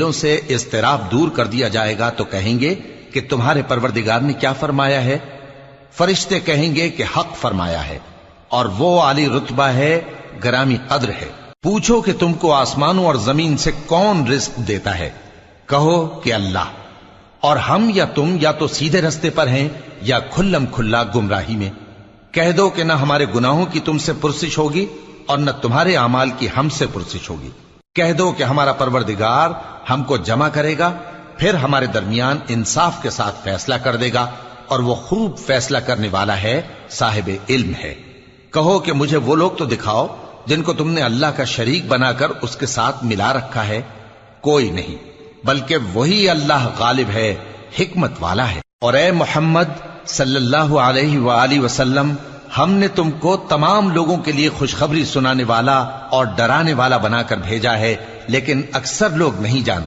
دلوں سے اضطراب دور کر دیا جائے گا تو کہیں گے کہ تمہارے پروردگار نے کیا فرمایا ہے؟ فرشتے کہیں گے کہ حق فرمایا ہے، اور وہ عالی رتبہ ہے، گرامی قدر ہے۔ پوچھو کہ تم کو آسمانوں اور زمین سے کون رزق دیتا ہے؟ کہو کہ اللہ، اور ہم یا تم یا تو سیدھے رستے پر ہیں یا کھلم کھلا گمراہی میں۔ کہہ دو کہ نہ ہمارے گناہوں کی تم سے پرسش ہوگی اور نہ تمہارے اعمال کی ہم سے پرسش ہوگی۔ کہہ دو کہ ہمارا پروردگار ہم کو جمع کرے گا، پھر ہمارے درمیان انصاف کے ساتھ فیصلہ کر دے گا، اور وہ خوب فیصلہ کرنے والا ہے، صاحب علم ہے۔ کہو کہ مجھے وہ لوگ تو دکھاؤ جن کو تم نے اللہ کا شریک بنا کر اس کے ساتھ ملا رکھا ہے۔ کوئی نہیں، بلکہ وہی اللہ غالب ہے، حکمت والا ہے۔ اور اے محمد صلی اللہ علیہ وآلہ وسلم، ہم نے تم کو تمام لوگوں کے لیے خوشخبری سنانے والا اور ڈرانے والا بنا کر بھیجا ہے، لیکن اکثر لوگ نہیں جانتے۔